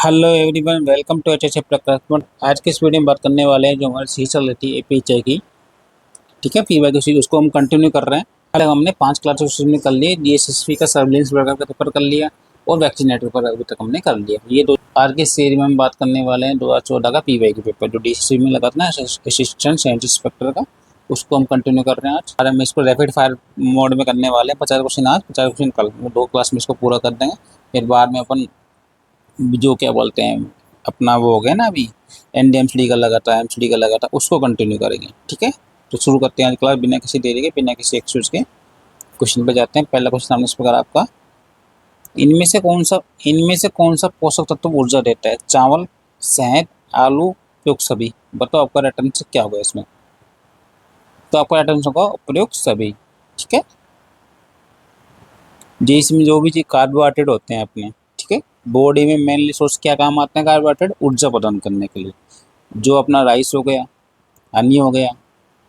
Hello everyone, welcome to H प्रकार। आज के इस वीडियो में बात करने वाले हैं जो हमारी सीरीज चल रही थी एपीएचआई की। ठीक है, फीवर की सीरीज उसको हम कंटिन्यू कर रहे हैं। पहले हमने 5 क्लासेस में कर लिए, डीएसएसपी का सर्विलेंस वगैरह का पेपर कर लिया और वैक्सीनेटर पर अभी तक हमने कर लिया। ये दो आज के सीरीज में हम बात करने वाले हैं 2014 का पीवाई के पेपर जो डीएसएसपी में लगा था ना, असिस्टेंट साइंस इंस्पेक्टर का। उसको हम कंटिन्यू कर रहे हैं। आज हम इसको रैपिड फायर मोड में करने वाले हैं। 50 क्वेश्चन आज, 50 क्वेश्चन कल, 2 क्लास में इसको पूरा कर देंगे। फिर बाद में अपन जो क्या बोलते हैं अपना वो हो गया ना, अभी एनडीएमसीडी का लगा था, एमसीडी का लगा था, उसको कंटिन्यू करेंगे। ठीक है, तो शुरू करते हैं आज क्लास बिना किसी देरी के, बिना किसी एक्सक्यूज के। क्वेश्चन पे जाते हैं। पहला क्वेश्चन सामने इस प्रकार आपका, इनमें से कौन सा पोषक तत्व ऊर्जा देता है? चावल, शहद, आलू, उपयुक्त सभी। बताओ आपका राइट आंसर क्या होगा इसमें? तो आपका राइट आंसर होगा उपयुक्त सभी। ठीक है, जी इसमें जो भी चीज कार्बोहाइड्रेट होते हैं अपने, ठीक है, बॉडी में मेनली सोर्स क्या काम आते हैं कार्बोहाइड्रेट? ऊर्जा प्रदान करने के लिए। जो अपना राइस हो गया, हनी हो गया,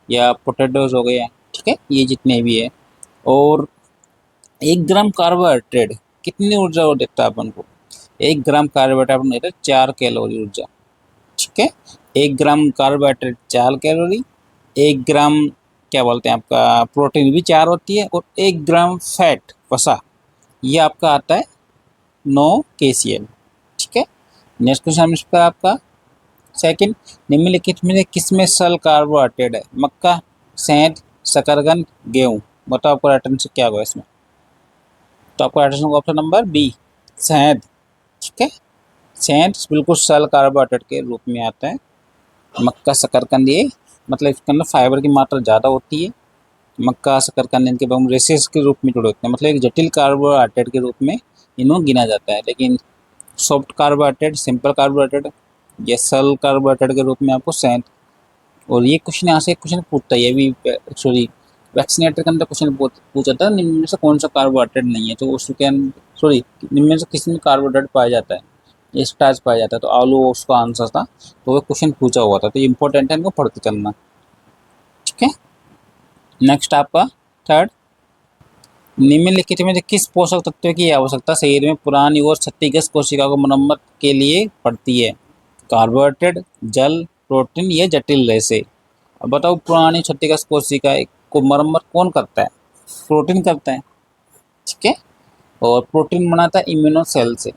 या पोटैटोज हो गया, ठीक है, ये जितने भी है। और 1 ग्राम कार्बोहाइड्रेट कितनी ऊर्जा वो देता है अपन को? 1 ग्राम कार्बोहाइड्रेट अपन देता है 4 कैलोरी ऊर्जा। ठीक है, 1 ग्राम कार्बोहाइड्रेट 4 कैलोरी, 1 ग्राम क्या बोलते हैं आपका प्रोटीन भी 4 होती है, और 1 ग्राम फैट वसा ये आपका आता है 9 KCl। ठीक है, नेक्स्ट क्वेश्चन इस पर आपका सेकंड, निम्नलिखित में से किसमें सल कार्बोहाइड्रेट है? मक्का, शहद, शकरकंद, गेहूं। बताओ आपका राइट आंसर क्या होगा इसमें? तो आपका right answer option number B, शहद। ठीक है, शहद बिल्कुल सल कार्बोहाइड्रेट के रूप में आता है। मक्का, शकरकंद ये मतलब इसके अंदर फाइबर की मात्रा ज़्यादा होती है। मक्का, शकरकंद इनके हम रेसेस के रूप में जुड़े होते हैं, मतलब एक जटिल कार्बोहाइड्रेट के रूप में इन्हों गिना जाता है। लेकिन सॉफ्ट कार्बोहाइड्रेट, सिंपल कार्बोहाइड्रेट या सल कार्बोहाइड्रेट के रूप में आपको शहद। और ये क्वेश्चन यहाँ से क्वेश्चन पूछता है, ये भी सॉरी वैक्सीनेटर के अंदर क्वेश्चन पूछा था, निम्न में से कौन सा कार्बोहाइड्रेट नहीं है? तो उसके सॉरी निम्न में से किस में कार्बोहाइड्रेट पाया जाता है? ये स्टार्च पाया जाता है, तो आलू उसका आंसर था। तो वो क्वेश्चन पूछा हुआ था, तो ये इंपॉर्टेंट है, इनको पढ़ते चलना। ठीक है, नेक्स्ट आपका थर्ड, निम्नलिखित में से किस पोषक तत्व की आवश्यकता शरीर में पुरानी और क्षतिग्रस्त कोशिका को मरम्मत के लिए पड़ती है? कार्बोहाइड्रेट, जल, प्रोटीन या जटिल रेशे। अब बताओ पुरानी क्षतिग्रस्त कोशिका को मरम्मत कौन करता है? प्रोटीन करता है। ठीक है, और प्रोटीन बनाता है इम्यूनो सेल से,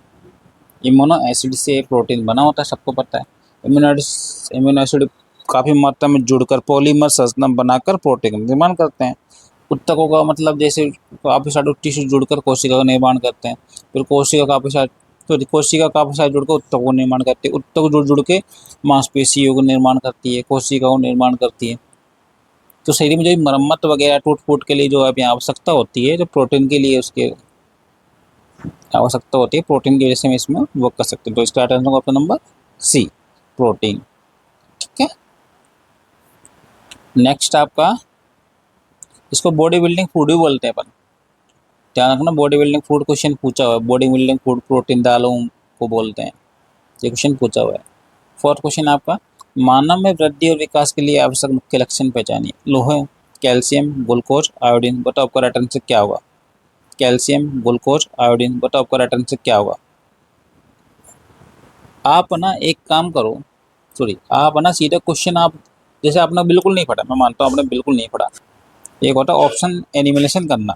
इम्यूनो एसिड से प्रोटीन बना होता है, सबको पता है। इम्यूनो एसिड काफ़ी मात्रा में जुड़कर पॉलीमर संरचना बनाकर प्रोटीन का निर्माण करते हैं। उत्तकों का मतलब जैसे काफ़ी सारे टिश्यू जुड़कर कोशिका का निर्माण करते हैं, फिर कोशिका काफ़ी सारे जुड़कर उत्तकों का निर्माण करती है, उत्तक जुड़ के मांसपेशियों का निर्माण करती है, कोशिकाओं का निर्माण करती है। तो शरीर में जो मरम्मत वगैरह टूट फूट के लिए जो अभी आवश्यकता होती है, जो प्रोटीन के लिए उसके आवश्यकता होती है, प्रोटीन की वजह से हम इसमें वर्क कर सकते हैं। तो इसका answer option number C, protein. ठीक है, नेक्स्ट आपका, इसको बॉडी बिल्डिंग फूड भी बोलते हैं अपन, ध्यान रखना। बॉडी बिल्डिंग फूड क्वेश्चन पूछा हुआ है, बॉडी बिल्डिंग फूड प्रोटीन दालों को बोलते हैं, ये क्वेश्चन पूछा हुआ है। फोर्थ क्वेश्चन आपका, मानव में वृद्धि और विकास के लिए आवश्यक मुख्य लक्षण पहचानिए। लोहे, कैल्शियम, ग्लूकोज, आयोडीन। बताओ आपका राइट आंसर क्या होगा? Calcium, glucose, iodine. बताओ आपका राइट आंसर क्या होगा? आप ना एक काम करो, सॉरी आप ना सीधा क्वेश्चन आप, जैसे आपने बिल्कुल नहीं पढ़ा, मैं मानता हूँ आपने बिल्कुल नहीं पढ़ा, एक होता है ऑप्शन एलिमिनेशन करना।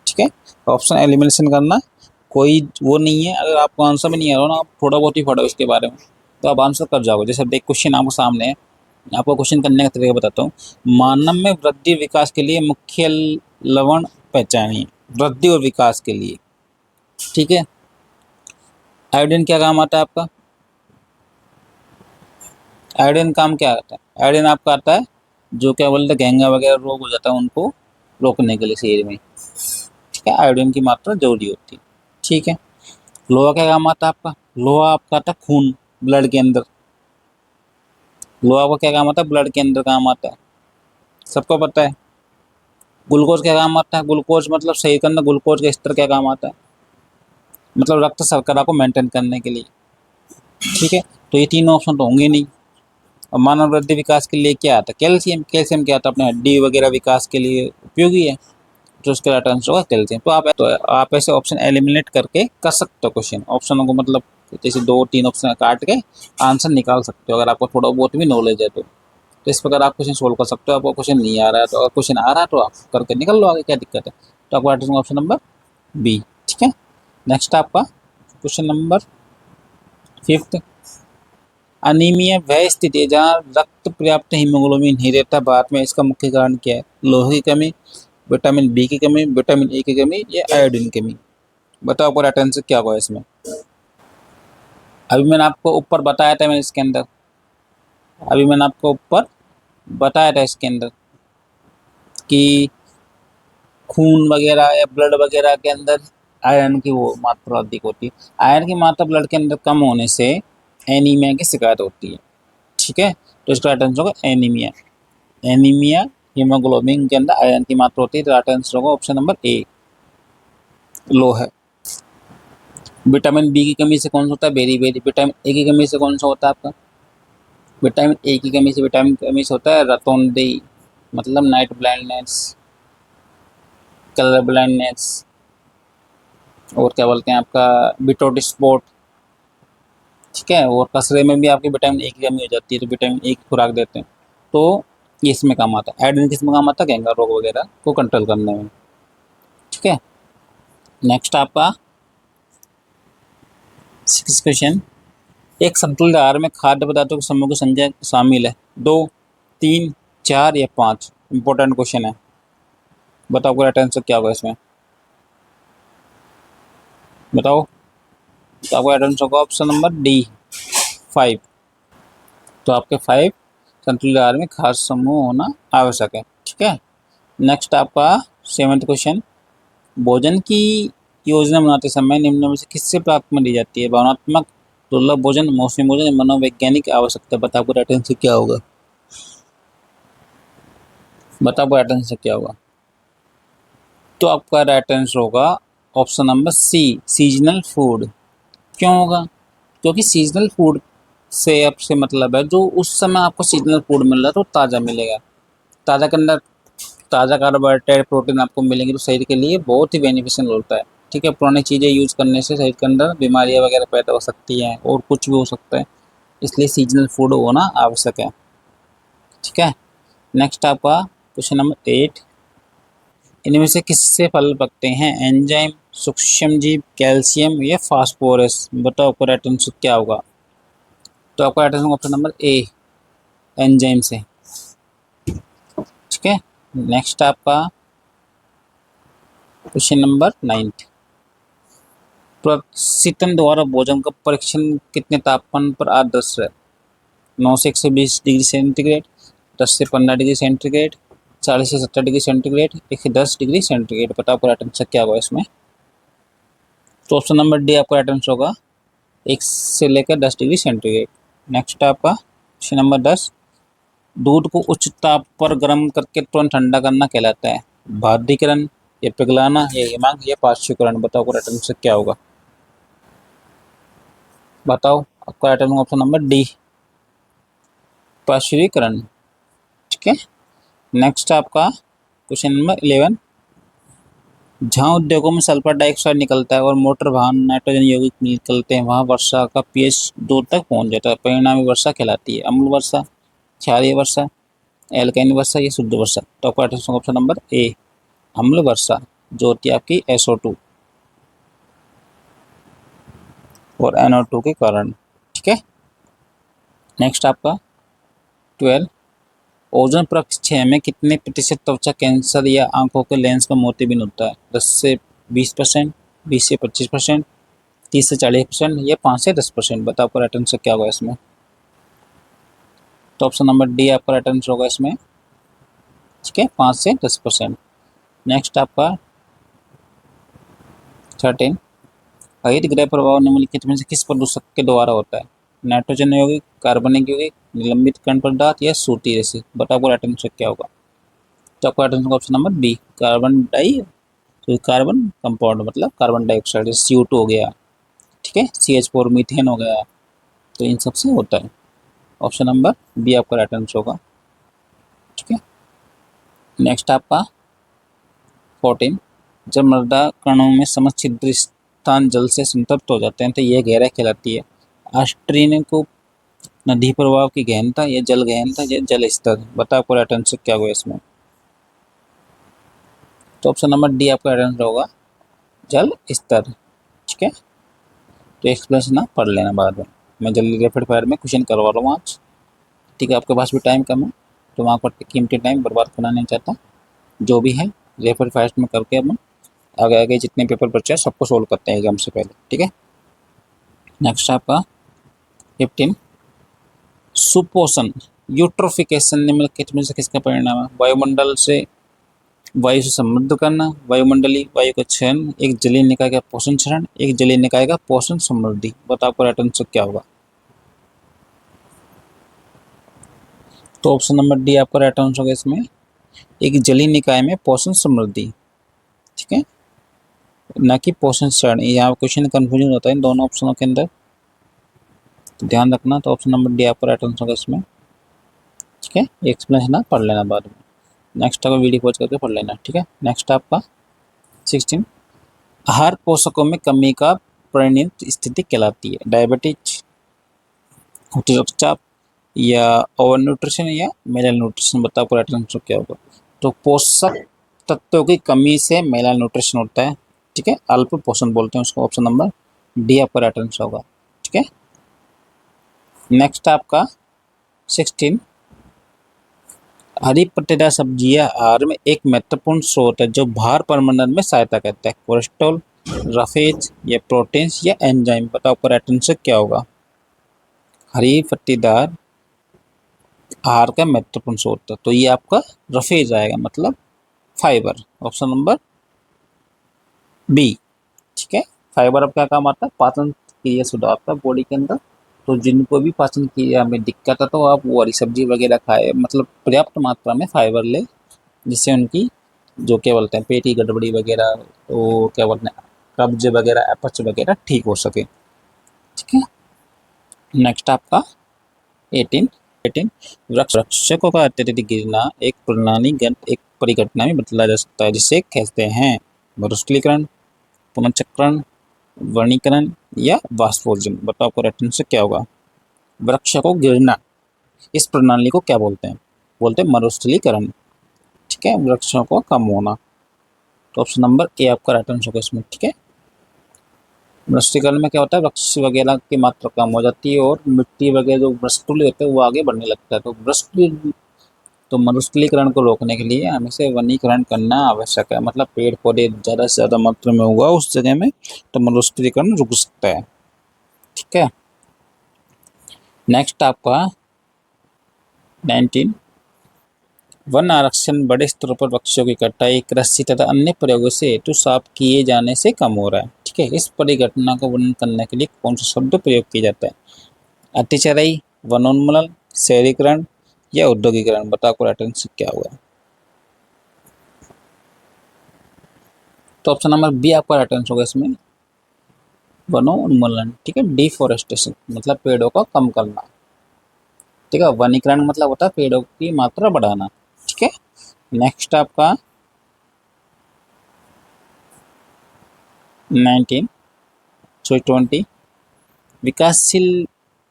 ठीक है, ऑप्शन एलिमिनेशन करना कोई वो नहीं है। अगर आपको आंसर में नहीं आ रहा ना, आप थोड़ा बहुत ही पढ़ो इसके बारे में, तो आप आंसर कर जाओगे। जैसे देख क्वेश्चन आपको सामने है, आपको क्वेश्चन करने का तरीका बताता हूँ। मानव में वृद्धि और विकास के लिए मुख्य लवण पहचानिए, वृद्धि और विकास के लिए। ठीक है, आयोडीन क्या काम आता है आपका? आयोडीन काम क्या आता है? आयोडीन आपका आता है जो क्या बोलते हैं घेंगा वगैरह रोग हो जाता है उनको रोकने के लिए शरीर में। ठीक है, आयोडीन की मात्रा जरूरी होती है। ठीक है, लोहा क्या काम आता है आपका? लोहा आपका आता है खून, ब्लड के अंदर। लोहा का क्या काम आता है? ब्लड के अंदर काम आता है, सबको पता है। ग्लूकोज क्या काम आता है? ग्लूकोज मतलब शरीर के अंदर ग्लूकोज का स्तर क्या काम आता है? मतलब रक्त शर्करा को मेंटेन करने के लिए। ठीक है, तो ये तीनों ऑप्शन तो होंगे नहीं। और मानव वृद्धि विकास के लिए क्या आता है? कैल्शियम। कैल्शियम क्या आता है? अपने हड्डी वगैरह विकास के लिए उपयोगी है, तो उसका राइट आंसर होगा कैल्शियम। तो आप ऐसे ऑप्शन एलिमिनेट करके कर सकते हो क्वेश्चन, ऑप्शनों को मतलब तो जैसे 2-3 ऑप्शन काट के आंसर निकाल सकते हो, अगर आपको थोड़ा बहुत भी नॉलेज है तो इस प्रकार आप क्वेश्चन सोल्व कर सकते हो। आपको क्वेश्चन नहीं आ रहा है तो, अगर क्वेश्चन आ रहा है तो आप करके निकल लो आगे, क्या दिक्कत है। तो आपका राइट ऑप्शन नंबर बी, ठीक है। नेक्स्ट आपका क्वेश्चन नंबर 5th, अनीमिया वह स्थिति है जहाँ रक्त पर्याप्त हीमोग्लोबिन नहीं रहता भारत में, इसका मुख्य कारण क्या है? लोहे की कमी, विटामिन बी की कमी, विटामिन ए की कमी या आयोडीन की कमी। बताओ आपको राइट आंसर क्या होगा इसमें। अभी मैंने आपको ऊपर बताया था, मैंने इसके अंदर अभी मैंने आपको ऊपर बताया था इसके अंदर कि खून वगैरह या ब्लड वगैरह के अंदर आयरन की वो मात्रा अधिक होती है। आयरन की मात्रा ब्लड के अंदर कम होने से एनीमिया की शिकायत होती है, ठीक है। तो इसका राइट आंसर होगा एनीमिया। एनीमिया हीमोग्लोबिन के अंदर आयरन की मात्रा होती है, तो राइट आंसर होगा ऑप्शन नंबर ए, लो है। विटामिन बी की कमी से कौन सा होता है? Berry berry. विटामिन ए की कमी से कौन सा होता है आपका? विटामिन ए की कमी से, विटामिन की कमी से होता है रतौंधी, मतलब नाइट ब्लाइंडनेस, कलर ब्लाइंडनेस, और क्या बोलते हैं आपका बिटोट स्पॉट, ठीक है। और कसरे में भी आपकी विटामिन ए की कमी हो जाती है, तो विटामिन ए की खुराक देते हैं, तो ये इसमें काम आता है। आयोडीन किसमें काम आता है? गैंग्रीन रोग वगैरह को कंट्रोल करने में, ठीक है। नेक्स्ट आपका 6 क्वेश्चन, एक संतुलित आहार में खाद्य पदार्थों के समूह की संख्या शामिल है? 2, 3, 4 या 5। इंपॉर्टेंट क्वेश्चन है, बताओ आपका राइट आंसर क्या होगा इसमें। बताओ, तो आपका राइट आंसर होगा ऑप्शन नंबर डी, 5। तो आपके 5 संतुलित आहार में खाद्य समूह होना आवश्यक है, ठीक है। नेक्स्ट आपका 7th क्वेश्चन, भोजन की योजना बनाते समय निम्न में से किससे प्राथमिकता दी जाती है? भावनात्मक, दुर्लभ भोजन, मौसमी भोजन, मनोवैज्ञानिक आवश्यकता। बताओ आपको राइट आंसर क्या होगा। बताओ राइट आंसर क्या होगा। तो आपका राइट आंसर होगा option number C, seasonal food. क्यों होगा? क्योंकि सीजनल फूड से आपसे मतलब है जो उस समय आपको सीजनल फूड मिल रहा है तो ताज़ा मिलेगा। ताज़ा के अंदर ताज़ा कार्बोहाइड्रेट प्रोटीन आपको मिलेंगे, तो शरीर के लिए बहुत ही बेनिफिशियल होता है, ठीक है। पुरानी चीज़ें यूज़ करने से शरीर के अंदर बीमारियां वगैरह पैदा हो सकती हैं और कुछ भी हो सकता है, इसलिए सीजनल फूड होना आवश्यक है, ठीक है। नेक्स्ट आपका क्वेश्चन नंबर 8, इनमें से किससे फल पकते हैं? एंजाइम, सूक्ष्मजीव, कैल्शियम या फास्फोरस। बताओ आपका राइट आंसर क्या होगा। तो आपका राइट आंसर ऑप्शन नंबर ए, एंजाइम से, ठीक है। नेक्स्ट आपका क्वेश्चन नंबर 9, प्रशीतन द्वारा भोजन का परीक्षण कितने तापमान पर आदर्श है? 9 से 120 डिग्री सेंटीग्रेड, 10 से 15 डिग्री सेंटीग्रेड, 40 से 70 डिग्री सेंटीग्रेड, 110 डिग्री सेंटीग्रेड। बताओ आपका राइट आंसर क्या होगा इसमें। तो ऑप्शन नंबर डी आपका राइट आंसर होगा 1 से लेकर 10 डिग्री सेंटीग्रेड। नेक्स्ट आपका क्वेश्चन नंबर 10, दूध को उच्च ताप पर गर्म करके तुरंत ठंडा करना कहलाता है? बाष्पीकरण या पिघलाना या हिमांक या पार्श्वीकरण। बताओ आपका राइट आंसर क्या होगा। बताओ आपका right answer option number D, पार्श्वीकरण, ठीक है। नेक्स्ट आपका क्वेश्चन नंबर 11, जहाँ उद्योगों में सल्फर डाइऑक्साइड निकलता है और मोटर वाहन नाइट्रोजन यौगिक निकलते हैं, वहाँ वर्षा का पीएच 2 तक पहुँच जाता है, परिणामी वर्षा कहलाती है? अम्ल वर्षा, क्षारीय वर्षा, एल्काइन वर्षा या शुद्ध वर्षा। तो आपका ऑप्शन नंबर ए, अम्ल वर्षा, जो होती है आपकी SO2 और NO2 के कारण, ठीक है। नेक्स्ट आपका 12, ओजोन परत में कितने प्रतिशत त्वचा कैंसर या आंखों के लेंस का मोतियाबिंद होता है? 10 से 20%, 20 से 25%, 30 से 40% या 5 से 10%। बताओ आपका राइट आंसर क्या होगा इसमें। तो ऑप्शन नंबर डी आपका राइट आंसर होगा इसमें, ठीक है, 5 से 10%। नेक्स्ट आपका 13, हरित गृह प्रभाव निम्नलिखित में से किस प्रदूषक के द्वारा होता है? नाइट्रोजन यौगिक, कार्बनिक यौगिक, निलंबित कण पदार्थ या सूती रेसे। बताओ आपका राइट आंसर क्या होगा। तो आपका right answer option number B, carbon di, तो कार्बन कंपाउंड मतलब कार्बन डाइऑक्साइड, CO2 हो गया, ठीक है, CH4 मीथेन हो गया, तो इन सब से होता है। ऑप्शन नंबर बी आपका राइट आंसर होगा, ठीक है। नेक्स्ट आपका 14, जब मृदा कणों में समछिद्र स्थान जल से संतप्त हो जाते हैं तो ये गहराई कहलाती है। ऑस्ट्रेलियन को नदी प्रवाह की गहनता या जल गहनता या जल स्तर। बताओ आपका राइट आंसर क्या होगा इसमें। तो ऑप्शन नंबर डी आपका राइट आंसर होगा जल स्तर। ठीक है, तो एक्सप्लेनेशन ना पढ़ लेना बाद में, मैं जल्दी रैपिड फायर में क्वेश्चन करवा रहा हूँ आज। ठीक है, आपके पास भी टाइम कम है तो वहाँ पर कीमती टाइम बर्बाद करना नहीं चाहता। जो भी है रैपिड फायर में करके अपन आगे आगे जितने पेपर बचे हैं सबको सोल्व करते हैं एग्जाम से पहले। ठीक है, नेक्स्ट आपका 15 सुपोषण यूट्रोफिकेशन निम्नलिखित में से किसका परिणाम है। वायुमंडल से वायु से समृद्ध करना, वायुमंडलीय वायु का चयन, एक जलीय निकाय का पोषण चरण, एक जलीय निकाय का पोषण समृद्धि। बताओ आपका राइट आंसर क्या होगा। तो ऑप्शन नंबर डी आपका राइट आंसर होगा इसमें एक जलीय निकाय में पोषण समृद्धि। ठीक है, ना कि पोषण चरण। यहाँ क्वेश्चन कंफ्यूजन होता है इन दोनों ऑप्शनों के अंदर, तो ध्यान रखना। तो ऑप्शन नंबर डी आपका राइट आंसर होगा इसमें। ठीक है, एक्सप्लेनेशन ना पढ़ लेना बाद में, नेक्स्ट आपका वीडियो पॉज करके पढ़ लेना। ठीक है, नेक्स्ट आपका 16 आहार पोषकों में कमी का परिणत स्थिति कहलाती है। डायबिटीज, उच्च रक्तचाप या ओवर न्यूट्रिशन या मेल न्यूट्रिशन। बताओ आपका राइट आंसर क्या होगा। तो पोषक तत्वों की कमी से मेल न्यूट्रिशन होता है। ठीक है, अल्प पोषण बोलते हैं उसको। ऑप्शन नंबर डी आपका राइट आंसर होगा। ठीक है, नेक्स्ट आपका 16 हरी पत्तेदार सब्जियां आहार में एक महत्वपूर्ण स्रोत है जो भार प्रबंधन में सहायता करता है। कोलेस्ट्रॉल, रफेज या प्रोटीन्स या एंजाइम। बताओ आपका राइट आंसर क्या होगा। हरी पत्तेदार आहार का महत्वपूर्ण स्रोत है तो ये आपका रफेज आएगा, मतलब फाइबर। Option number B. ठीक है, फाइबर अब क्या काम आता है, पाचन क्रिया सुधारता है बॉडी के अंदर। तो जिनको भी पाचन क्रिया में दिक्कत है तो आप वो हरी सब्जी वगैरह खाए, मतलब पर्याप्त मात्रा में फाइबर ले, जिससे उनकी जो क्या बोलते हैं पेट की गड़बड़ी वगैरह, तो क्या बोलते हैं कब्ज वगैरह, अपच वगैरह ठीक हो सके। ठीक है, नेक्स्ट आपका 18 वृक्षकों का अत्यधिक गिरना एक प्रणालीगत एक परिघटना में बदला जा सकता है जिसे कहते हैं मरुस्थलीकरण, पुनर्चक्रण, वर्णीकरण या वाष्पोर्जन। बताओ आपको राइट आंसर क्या होगा। वृक्ष को गिरना, इस प्रणाली को क्या बोलते हैं, बोलते हैं मरुस्थलीकरण। ठीक है, वृक्षों को कम होना। तो ऑप्शन नंबर ए आपका राइट आंसर होगा इसमें। ठीक है, मरुस्थलीकरण में क्या होता है, वृक्ष वगैरह की मात्रा कम हो जाती है और मिट्टी वगैरह जो मृस्थलीय होते हैं वो आगे बढ़ने लगता है। तो मरुस्थलीकरण को रोकने के लिए हमें से वनीकरण करना आवश्यक है, मतलब पेड़ पौधे ज़्यादा से ज़्यादा मात्रा में होगा उस जगह में तो मरुस्थलीकरण रुक सकता है। ठीक है, नेक्स्ट आपका 19 वन आरक्षण बड़े स्तर पर वृक्षों की कटाई, कृषि तथा अन्य प्रयोगों से हेतु साफ किए जाने से कम हो रहा है। ठीक है, इस परिघटना का वर्णन करने के लिए कौन सा शब्द प्रयोग किया जाता है। अतिचराई, वनोन्मूलन, शहरीकरण या औद्योगिकरण। बताओ आपको राइट आंसर क्या होगा। तो ऑप्शन नंबर बी आपका राइट आंसर होगा इसमें वनोन्मूलन। ठीक है, डिफोरेस्टेशन मतलब पेड़ों को कम करना। ठीक है, वनीकरण मतलब होता है पेड़ों की मात्रा बढ़ाना। ठीक है, नेक्स्ट आपका 20 विकासशील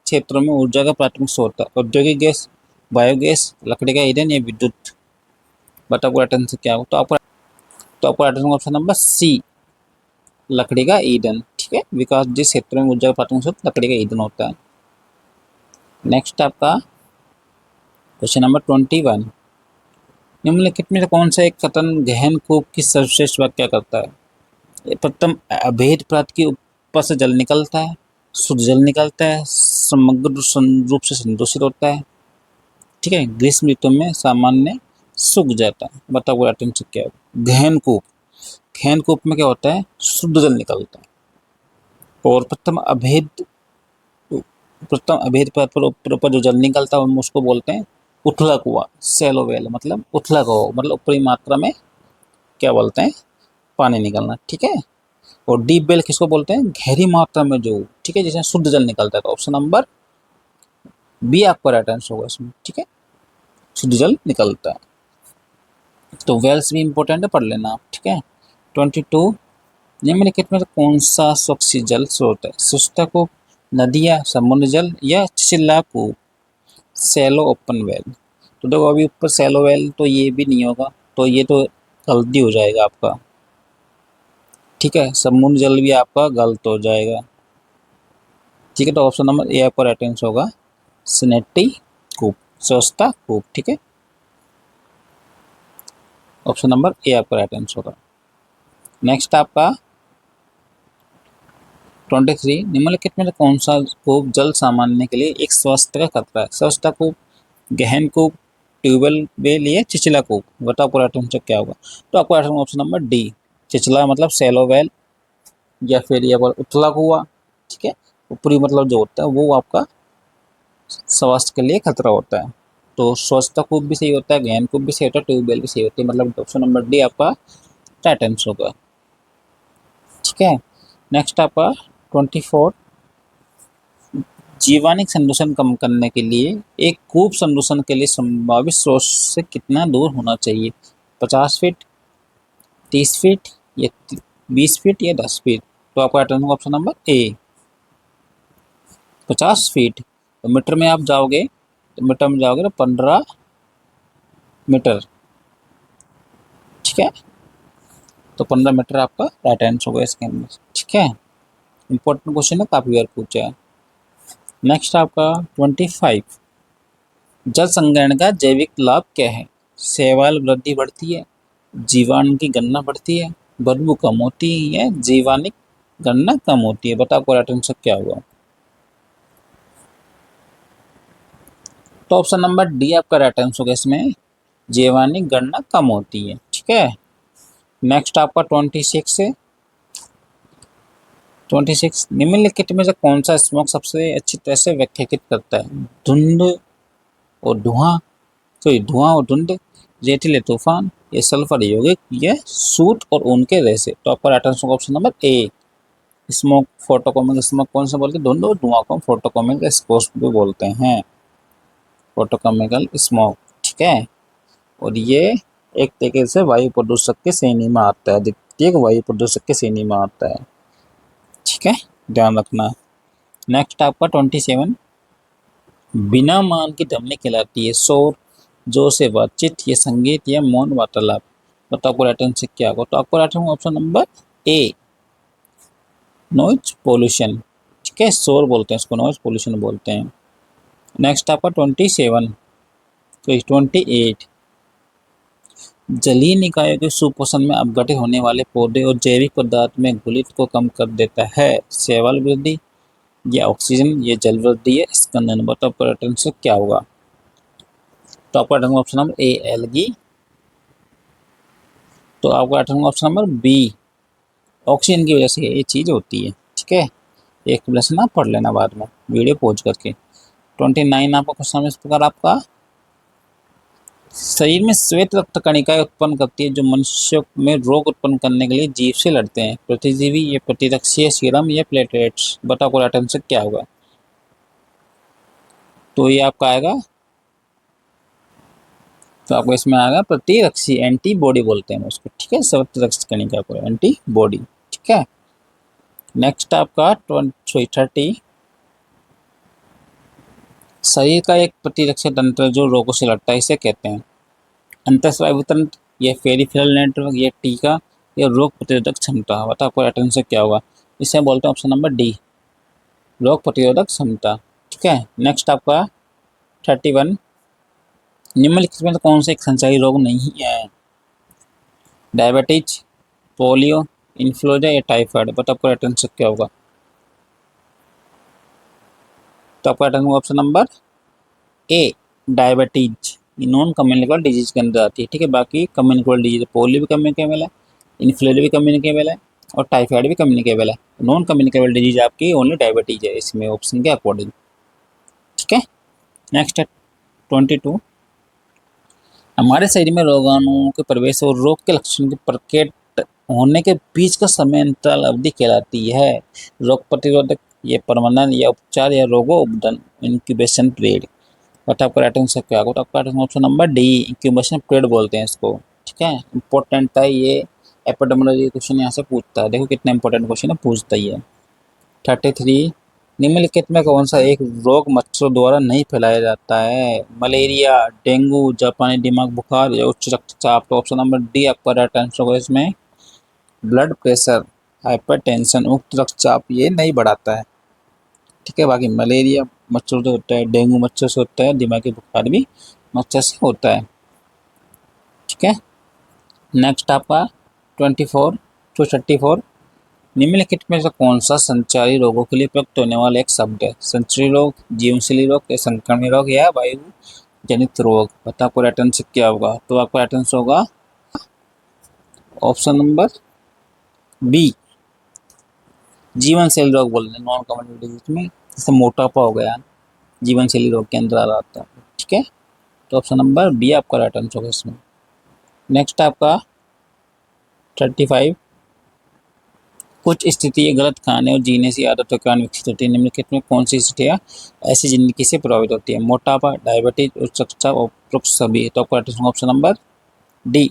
क्षेत्रों में ऊर्जा का प्राथमिक स्रोत है औद्योगिक गैस, बायोगैस, लकड़ी का ईंधन या विद्युत। बताओ आपको राइट आंसर क्या होगा। तो आपको right answer option number C लकड़ी का ईंधन। ठीक है, विकास जिस क्षेत्र में ऊर्जा का प्राथमिक स्रोत लकड़ी का ईंधन होता है। नेक्स्ट आपका क्वेश्चन नंबर 21 निम्नलिखित में से कौन सा एक कथन गहन कूप की सर्वश्रेष्ठ व्याख्या करता है। प्रथम अभेद प्रांत के ऊपर से जल निकलता है, शुद्ध जल निकलता है, समग्र रूप से संदूषित होता है। ठीक है, ग्रीष्म ऋतु में सामान्य सूख जाता है। बताओ राइट आंसर क्या है। गहन कूप, गहन कूप में क्या होता है, शुद्ध जल निकलता है। और प्रथम अभेद प्रांत पर ऊपर जो जल निकलता है हम उसको बोलते हैं उथला कुआं, सैलो वेल, मतलब उथला कुआं मतलब ऊपरी मात्रा में क्या बोलते हैं पानी निकलना। ठीक है, और डीप वेल किसको बोलते हैं, गहरी मात्रा में जो, ठीक है, जिसमें शुद्ध जल निकलता है। तो ऑप्शन नंबर बी आपका राइट आंसर होगा इसमें। ठीक है, शुद्ध जल निकलता है। तो वेल्स भी इंपॉर्टेंट है, पढ़ लेना आप। ठीक है, 22 निम्नलिखित में से कौन सा स्वच्छ जल स्रोत है? स्वच्छता कूप, नदियाँ, समुद्र जल या छिछला कूप, सैलो ओपन वेल। तो देखो अभी ऊपर सैलो वेल तो ये भी नहीं होगा, तो ये तो गलती हो जाएगा आपका, ठीक है। समुद्र जल भी आपका गलत हो जाएगा, ठीक है। तो ऑप्शन नंबर ए पर अटेंस होगा, सैनिटरी कूप, स्वच्छता कूप, ठीक है। ऑप्शन नंबर ए आपका अटेंस होगा। नेक्स्ट आपका 23, निम्नलिखित में से कौन सा कूप जल सामान्य के लिए एक स्वास्थ्य का खतरा है? स्वच्छता कूप, गहन कूप, ट्यूबवेल वेल या छिछला कूप। बताओ पूरा आंसर क्या होगा? तो आपका ऑप्शन नंबर डी, छिछला मतलब सैलो वेल, या फिर ये उथला कुआ, ठीक है। ऊपरी मतलब जो होता है वो आपका स्वास्थ्य के लिए खतरा होता है। तो स्वच्छता कूप भी सही होता है, गहन कूप भी सही होता है, ट्यूबवेल भी सही होती है, मतलब ऑप्शन नंबर डी आपका राइट आंसर होगा, ठीक है। नेक्स्ट आपका 24, जीवाणिक संदूषण कम करने के लिए एक कूप संदूषण के लिए संभावित सोर्स से कितना दूर होना चाहिए? 50 फीट, 30 फीट या 20 फीट या 10 फीट। तो आपका आंसर होगा ऑप्शन नंबर ए, 50 फीट। तो मीटर में आप जाओगे, तो मीटर में जाओगे तो 15 मीटर, ठीक है। तो 15 मीटर आपका राइट आंसर होगा इसके अंदर, ठीक है। इंपॉर्टेंट क्वेश्चन है, काफी बार पूछा है। नेक्स्ट आपका 25, जल संग्रहण का जैविक लाभ क्या है? शैवाल वृद्धि बढ़ती है, जीवाणु की गणना बढ़ती है, बदबू कम होती है या जीवाणिक गणना कम होती है। बताओ आपका राइट आंसर क्या हुआ? तो ऑप्शन नंबर डी आपका राइट आंसर होगा, इसमें जीवाणिक गणना कम होती है, ठीक है। नेक्स्ट आपका 26 है। 26, निम्नलिखित में से कौन सा स्मोक सबसे अच्छी तरह से व्याख्यायित करता है? धुंध और धुआं, तो धुआं और धुंध, रेतीले तूफान, ये सल्फर यौगिक, ये सूट और उनके रेसे। तो आपका right answer option number A, smoke, photochemical smoke कौन सा बोलते हैं? धुंध और धुआं को फोटोकॉमिक स्मोक भी बोलते हैं, फोटोकेमिकल स्मोक, ठीक है। और ये एक तरीके से वायु प्रदूषक के श्रेणी में आता है, द्वितीयक वायु प्रदूषक के श्रेणी में आता है, ठीक है, ध्यान रखना। नेक्स्ट आपका 27, बिना मान की ध्वनि कहलाती है शोर, जोर से बातचीत, या संगीत, या मौन वार्तालाप। बताओ आपको राइट आंसर क्या होगा? तो आपको राइट आंसर ऑप्शन नंबर ए, नॉइज पोल्यूशन, ठीक है, शोर बोलते हैं इसको, नॉइज पोल्यूशन बोलते हैं। नेक्स्ट आपका 27, तो 28, जलीय निकायों के सुपोषण में अपघटित होने वाले पौधे और जैविक पदार्थ में घुलित को कम कर देता है। शैवाल वृद्धि, या ऑक्सीजन, या जल वृद्धि, है स्कंदन। बताओ पर्यटन से क्या होगा? तो आपका ऑप्शन नंबर ए, एल्गी। तो आपका ऑप्शन नंबर बी, ऑक्सीजन की वजह से ये चीज होती है, ठीक है। एक प्लस ना पढ़ लेना बाद में वीडियो पहुंच करके। 29 आपका क्वेश्चन इस प्रकार, आपका शरीर में श्वेत रक्त कणिकाएं उत्पन्न करती है जो मनुष्य में रोग उत्पन्न करने के लिए जीव से लड़ते हैं। प्रतिजीवी, ये प्रतिरक्षीय, सीरम, या प्लेटलेट्स। बताओ आपको राइट आंसर क्या होगा? तो ये आपका आएगा, तो आपको इसमें आएगा प्रतिरक्षी, एंटीबॉडी बोलते हैं उसको, ठीक है, श्वेत रक्त कणिका को एंटीबॉडी, ठीक है। नेक्स्ट आपका 30, शरीर का एक प्रतिरक्षा तंत्र जो रोगों से लड़ता है, इसे कहते हैं अंतःस्रावी तंत्र, या पेरिफेरल नेटवर्क, या टीका, या रोग प्रतिरोधक क्षमता। बताओ आपको राइट आंसर क्या होगा? इसे बोलते हैं ऑप्शन नंबर डी, रोग प्रतिरोधक क्षमता, ठीक है। नेक्स्ट आपका 31, निम्नलिखित में कौन सा एक संचारी रोग नहीं है? डायबिटीज, पोलियो, इन्फ्लुएंजा, या टाइफाइड। बताओ आपको राइट आंसर क्या होगा? तो आपका राइट आंसर ऑप्शन नंबर ए, डायबिटीज, नॉन कम्युनिकेबल डिजीज के अंदर आती है, ठीक है। बाकी कम्युनिकेबल डिजीज, पोलियो भी कम्युनिकेबल है, इन्फ्लुएंजा भी कम्युनिकेबल है, और टाइफाइड भी कम्युनिकेबल है। नॉन कम्युनिकेबल डिजीज आपकी ओनली डायबिटीज है इसमें, ऑप्शन के अकॉर्डिंग, ठीक है। नेक्स्ट है 22, हमारे शरीर में रोगाणुओं के प्रवेश और रोग के लक्षण के प्रकट होने के बीच का समय अंतराल अवधि कहलाती है। रोग प्रतिरोधक, ये प्रबंधन, या उपचार, या रोगोपधन, इंक्यूबेशन पीरियड। बट आपका राइट आंसर क्या होगा? तो आपका option number D, incubation period बोलते हैं इसको, ठीक है। इंपॉर्टेंट है ये, एपिडेमियोलॉजी क्वेश्चन यहाँ से पूछता है, देखो कितना इंपॉर्टेंट क्वेश्चन है, पूछता ही है। 33, निम्नलिखित में कौन सा एक रोग मच्छरों द्वारा नहीं फैलाया जाता है? मलेरिया, डेंगू, जापानी दिमाग बुखार या उच्च रक्तचाप। तो ऑप्शन नंबर डी आपका राइट आंसर होगा इसमें। ब्लड प्रेशर, हाइपरटेंशन, उच्च रक्तचाप ये नहीं बढ़ाता है, ठीक है। बाकी मलेरिया मच्छर से होता है, डेंगू मच्छर से होता है, दिमागी बुखार भी मच्छर से होता है, ठीक है। नेक्स्ट आपका 24 निम्नलिखित में से कौन सा संचारी रोगों के लिए प्रयुक्त होने वाला एक शब्द है? संचारी रोग, जीवनशैली रोग या संक्रमण रोग या वायु जनित रोग। बताओ आपको राइट आंसर क्या होगा? तो आपका राइट आंसर होगा ऑप्शन नंबर बी, जीवनशैली रोग बोल रहे हैं, नॉन कम्युनिकेबल डिजीज में जैसे मोटापा हो गया, जीवनशैली रोग के अंदर आ जाता है, ठीक है। तो ऑप्शन नंबर बी आपका राइट आंसर होगा इसमें। नेक्स्ट आपका 35, कुछ स्थिति गलत खाने और जीने से आदतों के कारण विकसित होती है। निम्नलिखित में कौन सी स्थितियाँ ऐसी जिंदगी से प्रभावित होती है? मोटापा, डायबिटीज, उच्च रक्तचाप, उपरोक्त सभी। तो आपका ऑप्शन नंबर डी,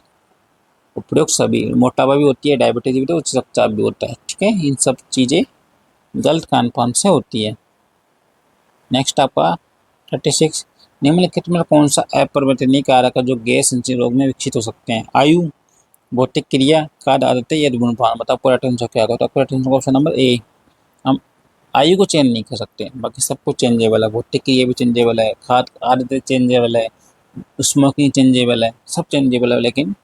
उपरोक्त सभी। मोटापा भी होती है, डायबिटीज भी होती है, उच्च रक्तचाप भी होता है, ठीक है। इन सब चीजें गलत खान पान से होती है। नेक्स्ट आपका 36, निम्नलिखित में कौन सा अपरिवर्तनीय कारक है जो गैस संचयी रोग में विकसित हो सकते हैं? आयु, भौतिक क्रिया, खाद्य आदतें या धूम्रपान। बताओ आपको राइट आंसर क्या होगा? तो आपको राइट आंसर ऑप्शन नंबर ए, हम आयु को चेंज नहीं कर सकते, बाकी सब कुछ चेंजेबल है। भौतिक क्रिया भी चेंजेबल है, खाद्य आदतें चेंजेबल है, स्मोकिंग चेंजेबल है, सब चेंजेबल है, लेकिन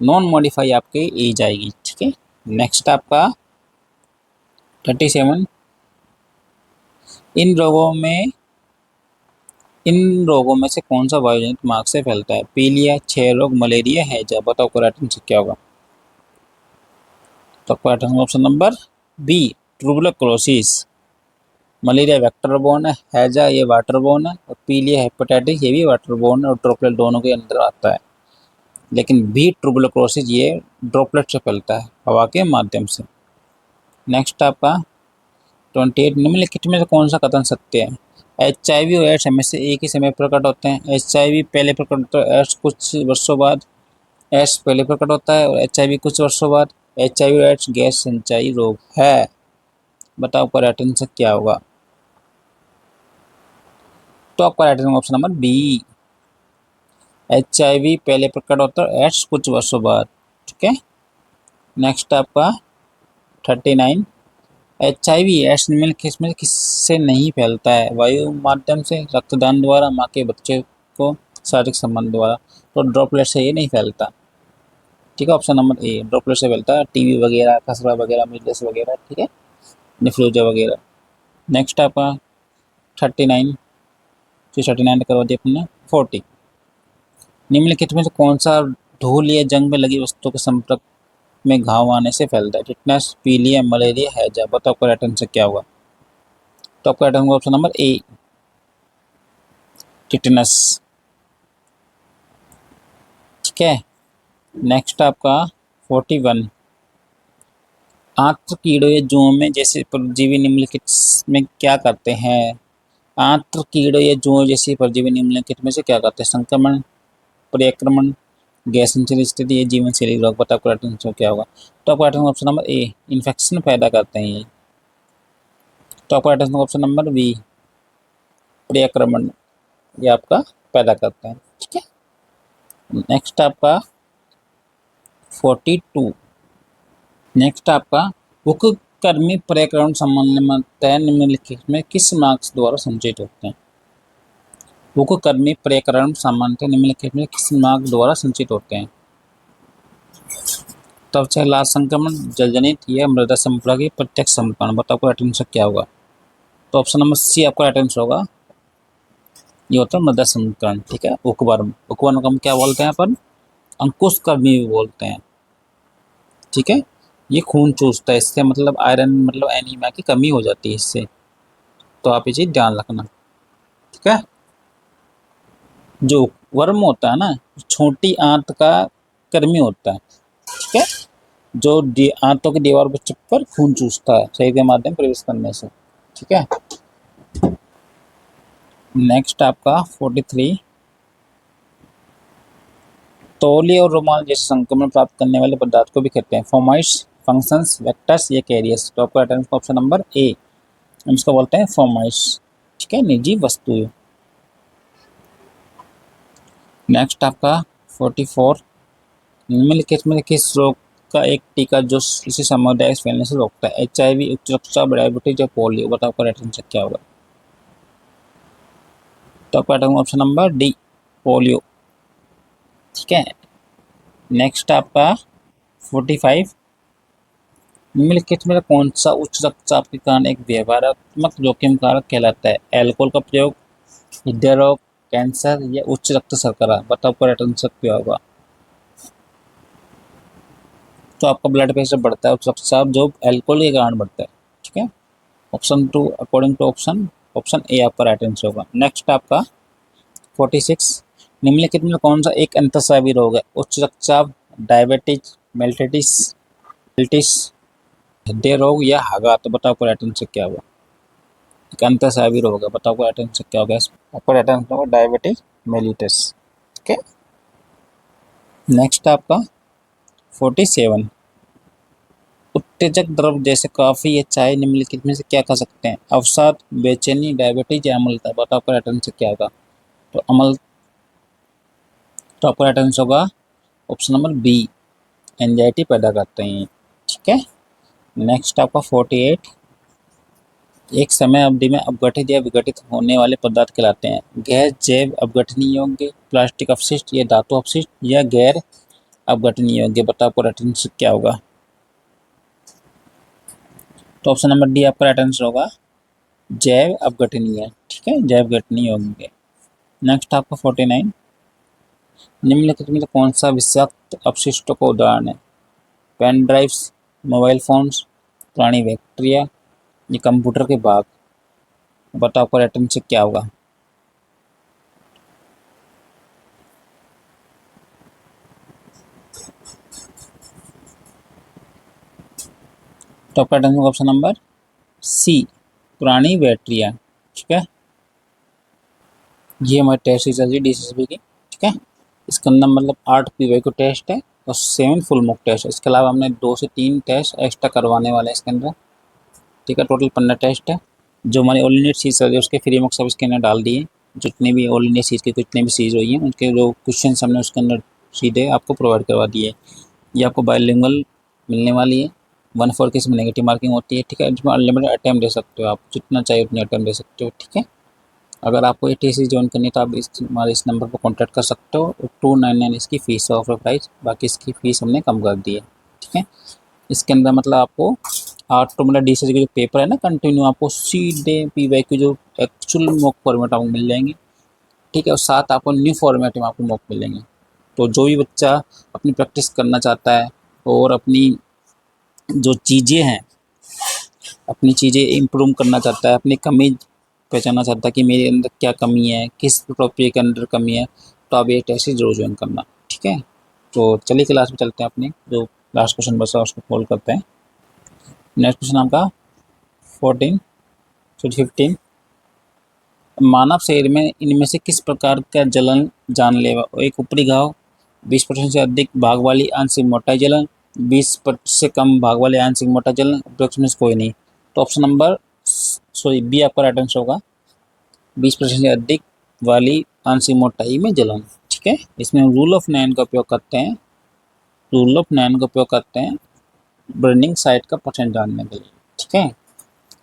नॉन मॉडिफाई आपके एज आएगी, ठीक है। नेक्स्ट आपका 37, इन रोगों में से कौन सा वायुजनित मार्ग से फैलता है? पीलिया, क्षय रोग, मलेरिया, हैजा। बताओ आपको राइट आंसर क्या होगा? तो आपका right answer option number B, tuberculosis. Malaria vector borne है, हैजा ये वाटर बोर्न है, और पीलिया हेपेटाइटिस ये भी वाटर बोर्न है और ड्रॉपलेट दोनों के अंदर आता है। लेकिन बी ट्यूबरकुलोसिस ये ड्रॉपलेट से फैलता है, हवा के माध्यम से। नेक्स्ट आपका 28, निम्नलिखित में से कौन सा कथन सत्य है? HIV और एड्स हमेशा एक ही समय प्रकट होते हैं। HIV पहले प्रकट होता है, एड्स कुछ वर्षों बाद। एड्स पहले प्रकट होता है और HIV कुछ वर्षों बाद। HIV और एड्स गैस संचारी रोग है। बताओ आपका राइट आंसर क्या होगा? तो आपका right answer option number B, HIV पहले प्रकट होता है, एड्स कुछ वर्षों बाद, ठीक है। नेक्स्ट आपका 39, HIV एड्स निम्नलिखित में किससे नहीं फैलता है? वायु माध्यम से, रक्तदान द्वारा, माँ के बच्चे को, शारीरिक संबंध द्वारा। तो ड्रॉपलेट से ये नहीं फैलता, ठीक है। ऑप्शन नंबर ए, ड्रॉपलेट से फैलता है, टीबी वगैरह, खसरा वगैरह, मिर्गस वगैरह, ठीक है, निफ्लूजा वगैरह। नेक्स्ट आपका 39, 39 करवा दिया अपने 40, निम्नलिखित में से कौन सा धूल या जंग में लगी वस्तु के संपर्क में घाव आने से फैलता है? टिटनस, पीलिया, मलेरिया, हैजा। बताओ आपका राइट आंसर क्या होगा? तो आपका राइट आंसर ऑप्शन नंबर ए, टिटनस, ठीक है। नेक्स्ट आपका 41, आंत्र कीड़ों या जुओं में जैसे परजीवी निम्नलिखित में क्या करते हैं? आंत्र कीड़ों या जुओं जैसे परजीवी निम्नलिखित में से क्या करते हैं? संक्रमण, परिक्रमण, गैस संचरित स्थिति या जीवन शैली रोग। बताओ आपका राइट आंसर क्या होगा? तो आपका right answer option number A, infection पैदा करते हैं ये। तो आपका right answer option number B, परिक्रमण ये आपका पैदा करते हैं, ठीक है। नेक्स्ट आपका 42, नेक्स्ट आपका उपकर्मी पर्यावरण सामान्यतः निम्नलिखित में किस मार्क्स द्वारा संचित होते हैं? उपकर्मी पर्यावरण सामान्यतः निम्नलिखित में किस मार्ग द्वारा संचित होते हैं? त्वचा लाल संक्रमण, जलजनित या मृदा संपर्क की प्रत्यक्ष संक्रमण। बताओ आपका राइट आंसर क्या होगा? तो ऑप्शन नंबर सी आपका राइट आंसर होगा, ये होता है मृदा संक्रमण, ठीक है। उकवर्म, उकवर्म को हम क्या बोलते हैं अपन? अंकुशकर्मी भी बोलते हैं, ठीक है। ये खून चूसता है, इससे मतलब आयरन मतलब एनीमिया की कमी हो जाती है इससे, तो आप ये चीज ध्यान रखना, ठीक है। जो वर्म होता है ना, छोटी आंत का कर्मी होता है, ठीक है, जो आंतों की दीवार पर चिपकर खून चूसता है शरीर के माध्यम प्रवेश करने से, ठीक है। नेक्स्ट आपका 43, तौलिया और रुमाल जैसे संक्रमण प्राप्त करने वाले पदार्थ को भी कहते हैं फोमाइट्स, फंक्शंस, वेक्टर्स या कैरियर्स। तो आपका राइट आंसर ऑप्शन नंबर ए, हम इसको बोलते हैं फोमाइट्स। ठीक है, निर्जीव वस्तुएं। नेक्स्ट आपका 44, निम्नलिखित में किस रोग का एक टीका जो इसी समुदाय से फैलने से रोकता है? HIV, उच्च रक्तचाप, डायबिटीज या पोलियो। बताओ आपका राइट आंसर क्या होगा? तो आपका ऑप्शन नंबर डी, पोलियो। ठीक है, नेक्स्ट आपका 45, निम्नलिखित में कौन सा उच्च रक्तचाप के कारण एक व्यवहारात्मक जोखिम कारक कहलाता है? अल्कोहल का प्रयोग, हृदय रोग, कैंसर या उच्च रक्त शर्करा। बताओ आपका राइट आंसर क्या होगा? तो आपका ब्लड प्रेशर बढ़ता है, उच्च रक्तचाप जो अल्कोहल के कारण बढ़ता है। ठीक है, option 2 according to option A आपका राइट आंसर होगा। नेक्स्ट आपका 46, निम्नलिखित में कौन सा एक अंतःस्रावी रोग है? उच्च रक्तचाप, डायबिटीज, मेल्टिस, हृदय रोग या हागा। तो बताओ आपका राइट आंसर क्या होगा? एक अंतःस्रावी रोग है, बताओ आपका राइट आंसर क्या होगा? आपका राइट आंसर होगा डायबिटीज मेलिटस। ठीक है, नेक्स्ट आपका 47, उत्तेजक द्रव जैसे कॉफी या चाय निम्नलिखित में से क्या खा सकते हैं? अवसाद, बेचैनी, डायबिटीज या अम्लता। बताओ आपका राइट आंसर क्या होगा? तो तो आपका राइट आंसर होगा ऑप्शन नंबर बी, एंजाइटी पैदा करते हैं। ठीक है, नेक्स्ट आपका 48, एक समय अवधि में अपघटित या विघटित होने वाले पदार्थ कहलाते हैं? गैस, जैव अपघटनीय योग्य, प्लास्टिक अपशिष्ट या धातु अपशिष्ट या गैर अपघटनीय योग्य। बताओ आपका राइट आंसर क्या होगा? तो ऑप्शन नंबर डी आपका राइट आंसर होगा जैव अपघटनीय। ठीक है, जैव अपघटनीय होंगे। नेक्स्ट आपका 49, निम्नलिखित में कौन सा विषाक्त अपशिष्टों का उदाहरण है? पेन ड्राइव्स, मोबाइल फोन्स, पुरानी बैक्टीरिया या कंप्यूटर के भाग। बताओ आपका राइट आंसर क्या होगा? तो आपका right answer option number C, पुरानी बैटरियाँ। ठीक है, ये हमारी टेस्ट सीरीज है DSSB की। ठीक है, इसके अंदर मतलब 8 PYQ टेस्ट है और 7 फुल मॉक टेस्ट है। इसके अलावा हमने 2 से 3 टेस्ट एक्स्ट्रा करवाने वाले हैं इसके अंदर। ठीक है, टोटल 15 टेस्ट है। जो हमारी ऑल इंडिया सीरीज है उसके फ्री मॉक सब इसके अंदर डाल दिए। जितने भी ऑल इंडिया सीरीज के जितने भी सीरीज हुई हैं उनके जो क्वेश्चन हमने उसके अंदर सीधे आपको प्रोवाइड करवा दिए। ये आपको बायलिंगुअल मिलने वाली है। 1/4 की इसमें नेगेटिव मार्किंग होती है। ठीक है, जिसमें अनलिमिटेड अटैम्प्ट दे सकते हो आप, जितना चाहिए उतने अटैम्प्ट दे सकते हो। ठीक है, अगर आपको ये TC ज्वाइन करनी है तो आप हमारे इस नंबर पर कॉन्टैक्ट कर सकते हो। 299 इसकी फ़ीस है, ऑफर प्राइस। बाकी इसकी फ़ीस हमने कम कर दी है। ठीक है, इसके अंदर मतलब आपको 8 तो मतलब DSSB के जो पेपर है ना कंटिन्यू, आपको सीधे PYQ जो एक्चुअल मॉक फॉर्मेट आपको मिल जाएंगे। ठीक है, और साथ आपको न्यू फॉर्मेट में आपको मॉक मिलेंगे। तो जो भी बच्चा अपनी प्रैक्टिस करना चाहता है और अपनी जो चीज़ें हैं, अपनी चीज़ें इम्प्रूव करना चाहता है, अपनी कमी पहचानना चाहता है कि मेरे अंदर क्या कमी है, किस टॉपिक के अंदर कमी है, तो आप ये टेस्ट ज़रूर ज्वाइन करना। ठीक है, तो चलिए क्लास में चलते हैं। अपनी जो लास्ट क्वेश्चन बचा उसको सॉल्व करते हैं। नेक्स्ट क्वेश्चन आपका 15, मानव शरीर में इनमें से किस प्रकार का जलन जानलेवा? एक ऊपरी घाव, 20% से अधिक भाग वाली आंशिक मोटाई जलन, 20% से कम भाग वाली आंशिक मोटाई जलन, अप्रोक्सीमेट कोई नहीं। तो ऑप्शन नंबर बी आपका राइट आंसर होगा, 20% से अधिक वाली आंशिक मोटाई में जलन। ठीक है, इसमें रूल ऑफ 9 का उपयोग करते हैं। रूल ऑफ 9 का उपयोग करते हैं बर्निंग साइट का परसेंट जानने के लिए। ठीक है,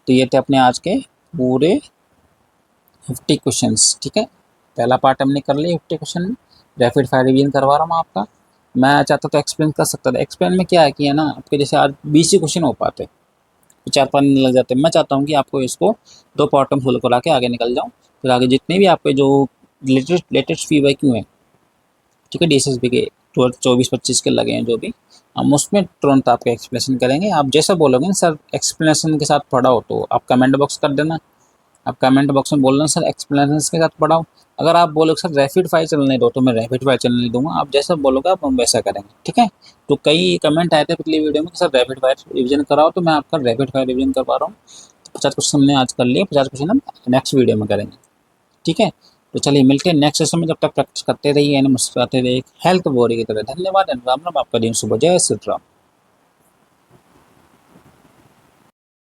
तो ये थे अपने आज के पूरे 50 क्वेश्चंस। ठीक है, पहला पार्ट हमने कर लिया 50 क्वेश्चन। रैपिड फायर रिवीजन करवा रहा हूँ आपका। मैं चाहता तो एक्सप्लेन कर सकता था। एक्सप्लेन में क्या है कि है ना, आपके जैसे आज 20 ही क्वेश्चन हो पाते, 4-5 दिन लग जाते। मैं चाहता हूँ कि आपको इसको 2 पार्ट में फुल करा के आगे निकल जाऊँ। फिर आगे जितने भी आपके जो लेटेस्ट PYQ हैं, ठीक है, DSSB के 24-25 के लगे हैं जो भी, हम उसमें तुरंत आपका एक्सप्लेनेशन करेंगे। आप जैसा बोलोगे ना सर एक्सप्लेनेशन के साथ पढ़ाओ, तो आप कमेंट बॉक्स कर देना। आप कमेंट बॉक्स में बोलना सर एक्सप्लेनेशन के साथ पढ़ाओ। अगर आप बोलोगे सर रैपिड फायर चलने दो, तो मैं रैपिड फायर चलने दूंगा। आप जैसा बोलोगे आप हम वैसा करेंगे। ठीक है, तो कई कमेंट आए थे पिछली वीडियो में कि सर रैपिड फायर रिवीजन कराओ, तो मैं आपका रैपिड फायर रिवीजन करवा रहा हूँ। 50 क्वेश्चन हमने आज कर लिए, 50 क्वेश्चन हम नेक्स्ट वीडियो में करेंगे। ठीक है, तो चलिए मिलते हैं नेक्स्ट सेशन में, जब तक प्रैक्टिस करते रहिए यानी मुस्कुराते रहिए हेल्थ बॉडी की तरह। धन्यवाद एंड राम राम। आपका दिन शुभ हो। जय श्री राम।